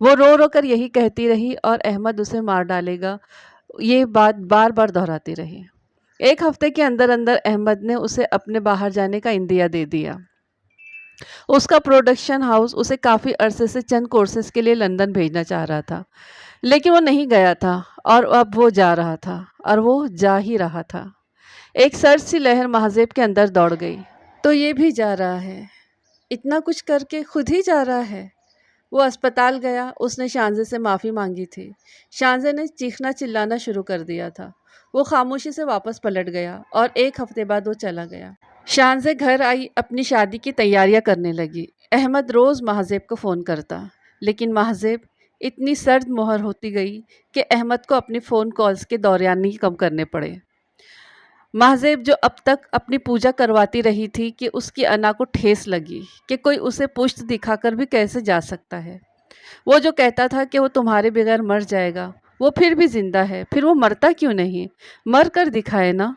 وہ رو رو کر یہی کہتی رہی اور احمد اسے مار ڈالے گا، یہ بات بار بار دہراتی رہی۔ ایک ہفتے کے اندر اندر احمد نے اسے اپنے باہر جانے کا اندیا دے دیا۔ اس کا پروڈکشن ہاؤس اسے کافی عرصے سے چند کورسز کے لیے لندن بھیجنا چاہ رہا تھا، لیکن وہ نہیں گیا تھا، اور اب وہ جا رہا تھا، اور وہ جا ہی رہا تھا۔ ایک سرد سی لہر مہذب کے اندر دوڑ گئی۔ تو یہ بھی جا رہا ہے، اتنا کچھ کر کے خود ہی جا رہا ہے۔ وہ اسپتال گیا، اس نے شانزے سے معافی مانگی تھی۔ شانزے نے چیخنا چلانا شروع کر دیا تھا۔ وہ خاموشی سے واپس پلٹ گیا، اور ایک ہفتے بعد وہ چلا گیا۔ شانزے گھر آئی، اپنی شادی کی تیاریاں کرنے لگی۔ احمد روز مہذب کو فون کرتا، لیکن مہذب اتنی سرد مہر ہوتی گئی کہ احمد کو اپنی فون کالز کے دوران ہی کم کرنے پڑے۔ مہذب جو اب تک اپنی پوجا کرواتی رہی تھی کہ اس کی انا کو ٹھیس لگی کہ کوئی اسے پشت دکھا کر بھی کیسے جا سکتا ہے۔ وہ جو کہتا تھا کہ وہ تمہارے بغیر مر جائے گا، وہ پھر بھی زندہ ہے، پھر وہ مرتا کیوں نہیں؟ مر کر دکھائے نا۔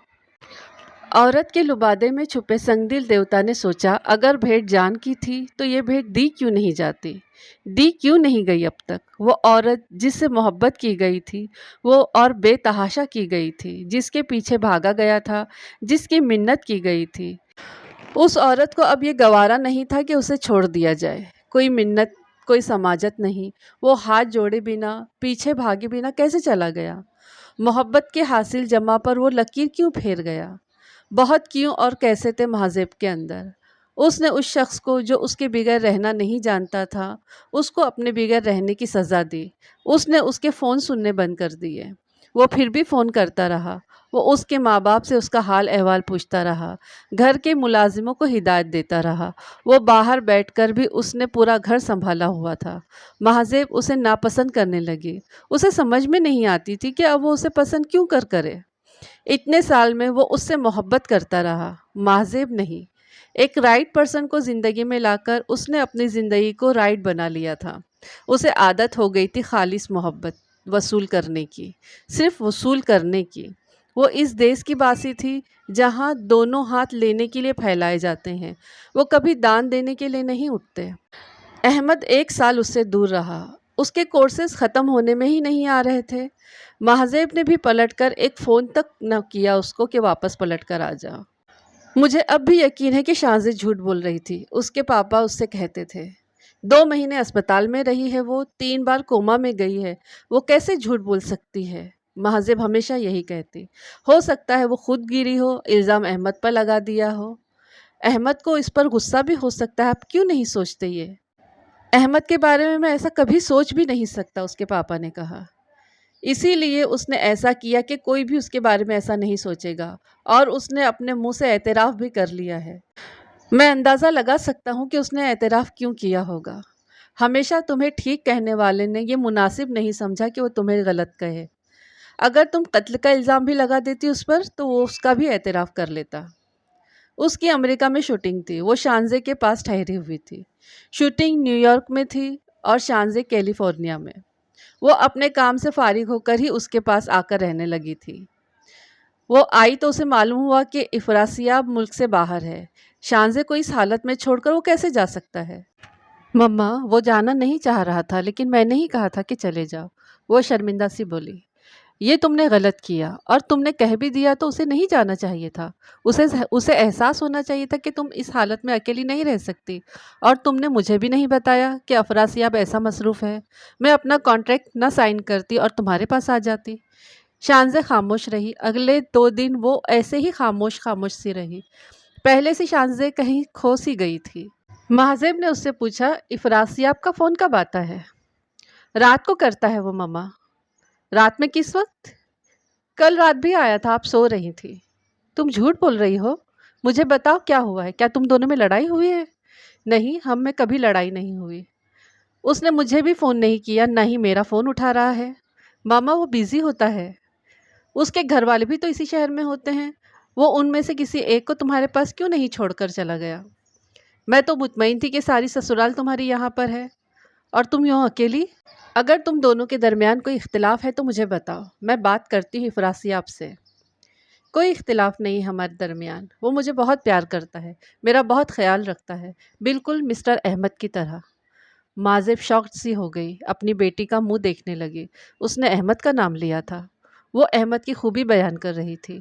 عورت کے لبادے میں چھپے سنگدل دیوتا نے سوچا، اگر بھیٹ جان کی تھی تو یہ بھیٹ دی کیوں نہیں جاتی؟ دی کیوں نہیں گئی اب تک؟ وہ عورت جس سے محبت کی گئی تھی، وہ اور بے تحاشا کی گئی تھی، جس کے پیچھے بھاگا گیا تھا، جس کی منت کی گئی تھی، اس عورت کو اب یہ گوارا نہیں تھا کہ اسے چھوڑ دیا جائے۔ کوئی منت، کوئی سماجت نہیں۔ وہ ہاتھ جوڑے بنا، پیچھے بھاگے بنا کیسے چلا گیا؟ محبت کے حاصل جمع پر وہ لکیر کیوں پھیر گیا؟ بہت کیوں اور کیسے تھے مہذب کے اندر۔ اس نے اس شخص کو جو اس کے بغیر رہنا نہیں جانتا تھا، اس کو اپنے بغیر رہنے کی سزا دی۔ اس نے اس کے فون سننے بند کر دیے۔ وہ پھر بھی فون کرتا رہا۔ وہ اس کے ماں باپ سے اس کا حال احوال پوچھتا رہا، گھر کے ملازموں کو ہدایت دیتا رہا۔ وہ باہر بیٹھ کر بھی اس نے پورا گھر سنبھالا ہوا تھا۔ مہذب اسے ناپسند کرنے لگی۔ اسے سمجھ میں نہیں آتی تھی کہ اب وہ اسے پسند کیوں کرے۔ اتنے سال میں وہ اس سے محبت کرتا رہا، مہذب نہیں۔ ایک رائٹ پرسن کو زندگی میں لا کر اس نے اپنی زندگی کو رائٹ بنا لیا تھا۔ اسے عادت ہو گئی تھی خالص محبت وصول کرنے کی، صرف وصول کرنے کی۔ وہ اس دیس کی باسی تھی جہاں دونوں ہاتھ لینے کے لیے پھیلائے جاتے ہیں، وہ کبھی دان دینے کے لیے نہیں اٹھتے۔ احمد ایک سال اس سے دور رہا۔ اس کے کورسز ختم ہونے میں ہی نہیں آ رہے تھے۔ مہذب نے بھی پلٹ کر ایک فون تک نہ کیا اس کو کہ واپس پلٹ کر آ جا۔ مجھے اب بھی یقین ہے کہ شانزے جھوٹ بول رہی تھی، اس کے پاپا اس سے کہتے تھے۔ 2 مہینے اسپتال میں رہی ہے، وہ 3 بار کوما میں گئی ہے، وہ کیسے جھوٹ بول سکتی ہے؟ مہذب ہمیشہ یہی کہتی۔ ہو سکتا ہے وہ خود گری ہو، الزام احمد پر لگا دیا ہو۔ احمد کو اس پر غصہ بھی ہو سکتا ہے، آپ کیوں نہیں سوچتے یہ؟ احمد کے بارے میں ایسا کبھی سوچ بھی نہیں سکتا، اس کے پاپا نے کہا۔ اسی لیے اس نے ایسا کیا کہ کوئی بھی اس کے بارے میں ایسا نہیں سوچے گا، اور اس نے اپنے منہ سے اعتراف بھی کر لیا ہے۔ میں اندازہ لگا سکتا ہوں کہ اس نے اعتراف کیوں کیا ہوگا۔ ہمیشہ تمہیں ٹھیک کہنے والے نے یہ مناسب نہیں سمجھا کہ وہ تمہیں غلط کہے۔ اگر تم قتل کا الزام بھی لگا دیتی اس پر تو وہ اس کا بھی اعتراف کر لیتا۔ اس کی امریکہ میں شوٹنگ تھی، وہ شانزے کے پاس ٹھہری ہوئی تھی۔ شوٹنگ نیو یارک میں تھی اور شانزے کیلیفورنیا میں۔ وہ اپنے کام سے فارغ ہو کر ہی اس کے پاس آ کر رہنے لگی تھی۔ وہ آئی تو اسے معلوم ہوا کہ افراسیاب ملک سے باہر ہے۔ شانزے کو اس حالت میں چھوڑ کر وہ کیسے جا سکتا ہے؟ مما، وہ جانا نہیں چاہ رہا تھا، لیکن میں نے ہی کہا تھا کہ چلے جاؤ، وہ شرمندہ سی بولی۔ یہ تم نے غلط کیا، اور تم نے کہہ بھی دیا تو اسے نہیں جانا چاہیے تھا۔ اسے احساس ہونا چاہیے تھا کہ تم اس حالت میں اکیلی نہیں رہ سکتی، اور تم نے مجھے بھی نہیں بتایا کہ افراسیاب ایسا مصروف ہے۔ میں اپنا کانٹریکٹ نہ سائن کرتی اور تمہارے پاس آ جاتی۔ شانزے خاموش رہی۔ اگلے 2 دن وہ ایسے ہی خاموش سی رہی۔ پہلے سے شانزے کہیں کھو سی گئی تھی۔ مہذب نے اس سے پوچھا، افراسیاب کا فون کب آتا ہے؟ رات کو کرتا ہے وہ مما۔ رات میں کس وقت؟ کل رات بھی آیا تھا، آپ سو رہی تھی۔ تم جھوٹ بول رہی ہو، مجھے بتاؤ کیا ہوا ہے، کیا تم دونوں میں لڑائی ہوئی ہے؟ نہیں، ہم میں کبھی لڑائی نہیں ہوئی۔ اس نے مجھے بھی فون نہیں کیا، نہ ہی میرا فون اٹھا رہا ہے۔ ماما، وہ بیزی ہوتا ہے۔ اس کے گھر والے بھی تو اسی شہر میں ہوتے ہیں، وہ ان میں سے کسی ایک کو تمہارے پاس کیوں نہیں چھوڑ کر چلا گیا؟ میں تو مطمئن تھی کہ ساری سسرال تمہاری یہاں پر ہے، اور تم یوں اکیلی؟ اگر تم دونوں کے درمیان کوئی اختلاف ہے تو مجھے بتاؤ، میں بات کرتی ہوں افراسیاب سے۔ کوئی اختلاف نہیں ہمارے درمیان، وہ مجھے بہت پیار کرتا ہے، میرا بہت خیال رکھتا ہے، بالکل مسٹر احمد کی طرح۔ مہذب شاکڈ سی ہو گئی، اپنی بیٹی کا منہ دیکھنے لگی۔ اس نے احمد کا نام لیا تھا، وہ احمد کی خوبی بیان کر رہی تھی۔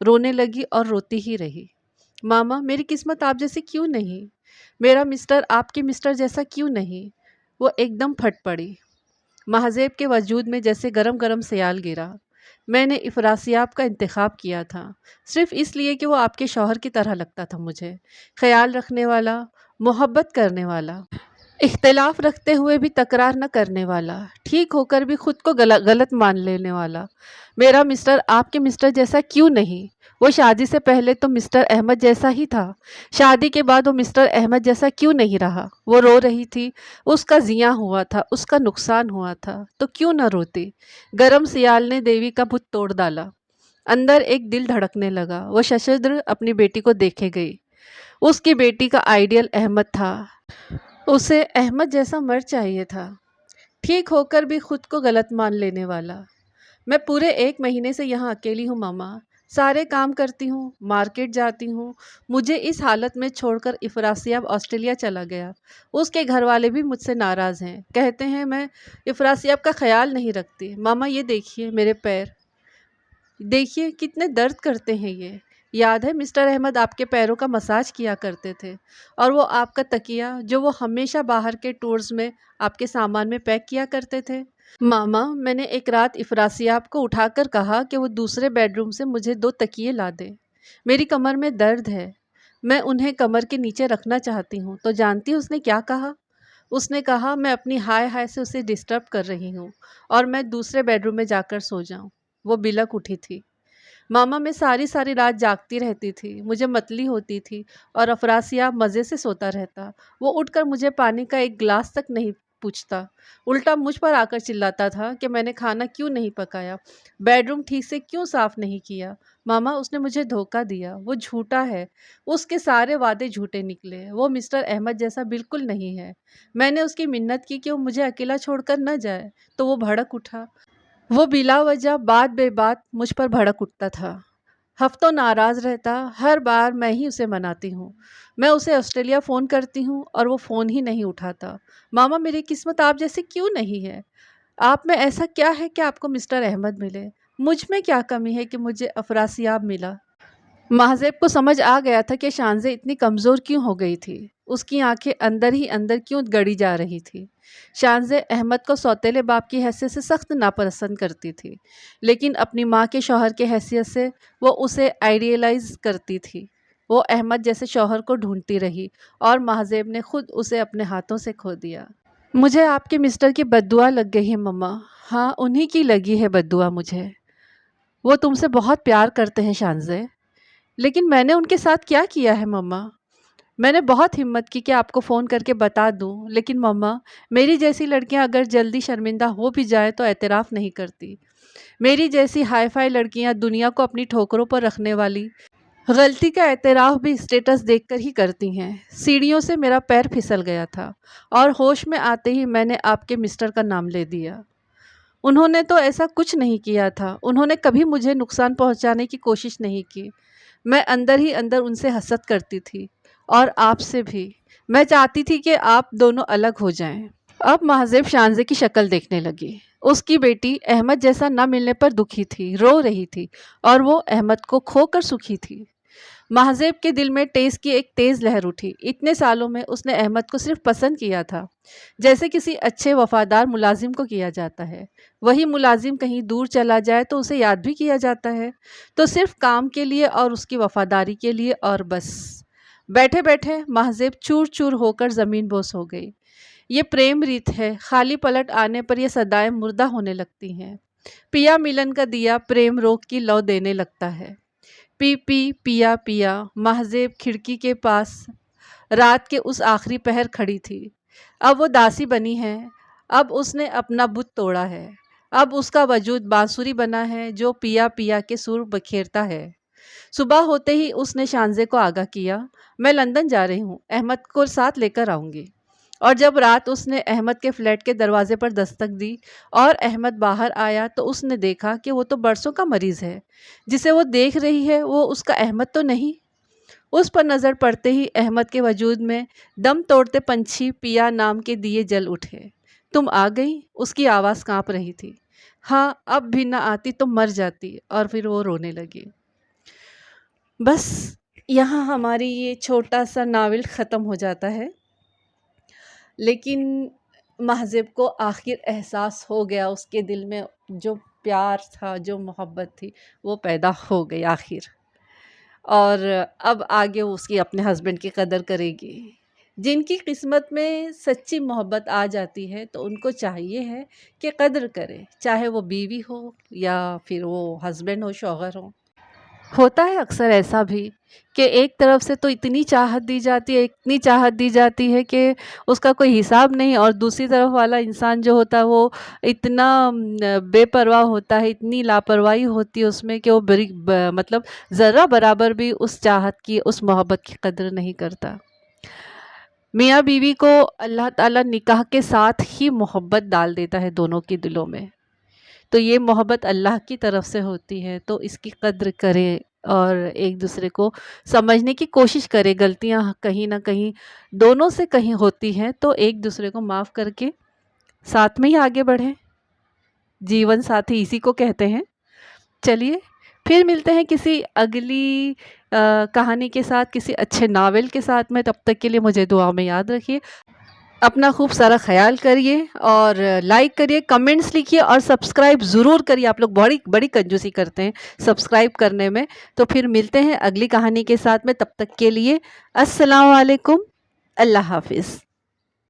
رونے لگی اور روتی ہی رہی۔ ماما میری قسمت آپ جیسی کیوں نہیں؟ میرا مسٹر آپ کے مسٹر جیسا کیوں نہیں؟ وہ ایک دم پھٹ پڑی۔ مہذیب کے وجود میں جیسے گرم گرم سیال گرا۔ میں نے افراسیاب کا انتخاب کیا تھا صرف اس لیے کہ وہ آپ کے شوہر کی طرح لگتا تھا مجھے، خیال رکھنے والا، محبت کرنے والا، اختلاف رکھتے ہوئے بھی تکرار نہ کرنے والا، ٹھیک ہو کر بھی خود کو غلط مان لینے والا۔ میرا مسٹر آپ کے مسٹر جیسا کیوں نہیں؟ وہ شادی سے پہلے تو مسٹر احمد جیسا ہی تھا، شادی کے بعد وہ مسٹر احمد جیسا کیوں نہیں رہا؟ وہ رو رہی تھی، اس کا زیاں ہوا تھا، اس کا نقصان ہوا تھا، تو کیوں نہ روتی؟ گرم سیال نے دیوی کا بت توڑ ڈالا۔ اندر ایک دل دھڑکنے لگا۔ وہ ششدر اپنی بیٹی کو دیکھے گئی۔ اس کی بیٹی کا آئیڈیل احمد تھا، اسے احمد جیسا مرد چاہیے تھا، ٹھیک ہو کر بھی خود کو غلط مان لینے والا۔ میں پورے 1 مہینے سے یہاں اکیلی ہوں ماما، سارے کام کرتی ہوں، مارکیٹ جاتی ہوں۔ مجھے اس حالت میں چھوڑ کر افراسیاب آسٹریلیا چلا گیا۔ اس کے گھر والے بھی مجھ سے ناراض ہیں، کہتے ہیں میں افراسیاب کا خیال نہیں رکھتی۔ ماما یہ دیکھیے میرے پیر، دیکھیے کتنے درد کرتے ہیں یہ۔ یاد ہے مسٹر احمد آپ کے پیروں کا مساج کیا کرتے تھے، اور وہ آپ کا تکیہ جو وہ ہمیشہ باہر کے ٹورز میں آپ کے سامان میں پیک کیا کرتے تھے۔ ماما میں نے ایک رات افراسیاب کو اٹھا کر کہا کہ وہ دوسرے بیڈ روم سے مجھے 2 تکیے لا دے، میری کمر میں درد ہے، میں انہیں کمر کے نیچے رکھنا چاہتی ہوں۔ تو جانتی اس نے کیا کہا؟ اس نے کہا میں اپنی ہائے ہائے سے اسے ڈسٹرب کر رہی ہوں اور میں دوسرے بیڈ روم میں جا کر سو جاؤں۔ وہ بلک اٹھی تھی۔ ماما میں ساری رات جاگتی رہتی تھی، مجھے متلی ہوتی تھی اور افراسیاب مزے سے سوتا رہتا۔ وہ اٹھ کر مجھے پانی کا ایک گلاس تک نہیں پوچھتا، الٹا مجھ پر آ کر چلاتا تھا کہ میں نے کھانا کیوں نہیں پکایا، بیڈ روم ٹھیک سے کیوں صاف نہیں کیا۔ ماما اس نے مجھے دھوکہ دیا، وہ جھوٹا ہے، اس کے سارے وعدے جھوٹے نکلے، وہ مسٹر احمد جیسا بالکل نہیں ہے۔ میں نے اس کی منت کی کہ وہ مجھے اکیلا چھوڑ کر نہ جائے، تو وہ بھڑک اٹھا۔ وہ بلا وجہ بات بے بات مجھ پر بھڑک اٹھتا تھا، ہفتوں ناراض رہتا، ہر بار میں ہی اسے مناتی ہوں۔ میں اسے آسٹریلیا فون کرتی ہوں اور وہ فون ہی نہیں اٹھاتا۔ ماما میری قسمت آپ جیسے کیوں نہیں ہے؟ آپ میں ایسا کیا ہے کہ آپ کو مسٹر احمد ملے؟ مجھ میں کیا کمی ہے کہ مجھے افراسیاب ملا؟ مہذیب کو سمجھ آ گیا تھا کہ شانزے اتنی کمزور کیوں ہو گئی تھی، اس کی آنکھیں اندر ہی اندر کیوں گڑی جا رہی تھی۔ شانزے احمد کو سوتیلے باپ کی حیثیت سے سخت ناپسند کرتی تھی، لیکن اپنی ماں کے شوہر کی حیثیت سے وہ اسے آئیڈیلائز کرتی تھی۔ وہ احمد جیسے شوہر کو ڈھونڈتی رہی اور مہذیب نے خود اسے اپنے ہاتھوں سے کھو دیا۔ مجھے آپ کے مسٹر کی بد دعا لگ گئی ہے مما۔ ہاں انہی کی لگی ہے بد دعا مجھے۔ وہ تم سے بہت پیار کرتے ہیں شانزے، لیکن میں نے ان کے ساتھ کیا کیا ہے مما؟ میں نے بہت ہمت کی کہ آپ کو فون کر کے بتا دوں، لیکن مما میری جیسی لڑکیاں اگر جلدی شرمندہ ہو بھی جائیں تو اعتراف نہیں کرتی۔ میری جیسی ہائی فائی لڑکیاں دنیا کو اپنی ٹھوکروں پر رکھنے والی غلطی کا اعتراف بھی اسٹیٹس دیکھ کر ہی کرتی ہیں۔ سیڑھیوں سے میرا پیر پھسل گیا تھا اور ہوش میں آتے ہی میں نے آپ کے مسٹر کا نام لے دیا۔ انہوں نے تو ایسا کچھ نہیں کیا تھا، انہوں نے کبھی مجھے نقصان پہنچانے کی کوشش نہیں کی۔ میں اندر ہی اندر ان سے حسد کرتی تھی، اور آپ سے بھی۔ میں چاہتی تھی کہ آپ دونوں الگ ہو جائیں۔ اب مہذیب شانزے کی شکل دیکھنے لگی۔ اس کی بیٹی احمد جیسا نہ ملنے پر دکھی تھی، رو رہی تھی، اور وہ احمد کو کھو کر سکھی تھی۔ مہذیب کے دل میں ٹیس کی ایک تیز لہر اٹھی۔ اتنے سالوں میں اس نے احمد کو صرف پسند کیا تھا، جیسے کسی اچھے وفادار ملازم کو کیا جاتا ہے۔ وہی ملازم کہیں دور چلا جائے تو اسے یاد بھی کیا جاتا ہے، تو صرف کام کے لیے اور اس کی وفاداری کے لیے، اور بس۔ بیٹھے بیٹھے مہذیب چور چور ہو کر زمین بوس ہو گئی۔ یہ پریم ریت ہے، خالی پلٹ آنے پر یہ صدائیں مردہ ہونے لگتی ہیں۔ پیا ملن کا دیا پریم روگ کی لو دینے لگتا ہے۔ پی پی پیا پیا۔ مہذیب کھڑکی کے پاس رات کے اس آخری پہر کھڑی تھی۔ اب وہ داسی بنی ہے، اب اس نے اپنا بت توڑا ہے، اب اس کا وجود بانسری بنا ہے جو پیا پیا کے سر بکھیرتا ہے۔ صبح ہوتے ہی اس نے شانزے کو آگاہ کیا، میں لندن جا رہی ہوں، احمد کو ساتھ لے کر آؤں گی۔ اور جب رات اس نے احمد کے فلیٹ کے دروازے پر دستک دی اور احمد باہر آیا تو اس نے دیکھا کہ وہ تو برسوں کا مریض ہے، جسے وہ دیکھ رہی ہے وہ اس کا احمد تو نہیں۔ اس پر نظر پڑتے ہی احمد کے وجود میں دم توڑتے پنچھی پیا نام کے دیے جل اٹھے۔ تم آ گئی؟ اس کی آواز کانپ رہی تھی۔ ہاں اب بھی نہ آتی تو مر جاتی، اور پھر وہ رونے لگی۔ بس یہاں ہماری یہ چھوٹا سا ناول ختم ہو جاتا ہے، لیکن مہذب کو آخر احساس ہو گیا، اس کے دل میں جو پیار تھا، جو محبت تھی، وہ پیدا ہو گئی آخر، اور اب آگے وہ اس کی اپنے ہسبینڈ کی قدر کرے گی۔ جن کی قسمت میں سچی محبت آ جاتی ہے تو ان کو چاہیے ہے کہ قدر کرے، چاہے وہ بیوی ہو یا پھر وہ ہسبینڈ ہو، شوہر ہو۔ ہوتا ہے اکثر ایسا بھی کہ ایک طرف سے تو اتنی چاہت دی جاتی ہے، اتنی چاہت دی جاتی ہے کہ اس کا کوئی حساب نہیں، اور دوسری طرف والا انسان جو ہوتا ہے وہ اتنا بے پرواہ ہوتا ہے، اتنی لاپرواہی ہوتی ہے اس میں کہ وہ مطلب ذرہ برابر بھی اس چاہت کی، اس محبت کی قدر نہیں کرتا۔ میاں بیوی کو اللہ تعالیٰ نکاح کے ساتھ ہی محبت ڈال دیتا ہے دونوں کے دلوں میں، تو یہ محبت اللہ کی طرف سے ہوتی ہے، تو اس کی قدر کریں اور ایک دوسرے کو سمجھنے کی کوشش کریں۔ غلطیاں کہیں نہ کہیں دونوں سے کہیں ہوتی ہیں تو ایک دوسرے کو معاف کر کے ساتھ میں ہی آگے بڑھیں۔ جیون ساتھی اسی کو کہتے ہیں۔ چلیے پھر ملتے ہیں کسی اگلی کہانی کے ساتھ، کسی اچھے ناول کے ساتھ میں۔ تب تک کے لیے مجھے دعا میں یاد رکھیے، اپنا خوب سارا خیال کریے، اور لائک کریے، کمنٹس لکھیے، اور سبسکرائب ضرور کریے۔ آپ لوگ بڑی کنجوسی کرتے ہیں سبسکرائب کرنے میں۔ تو پھر ملتے ہیں اگلی کہانی کے ساتھ میں، تب تک کے لیے السلام علیکم، اللہ حافظ۔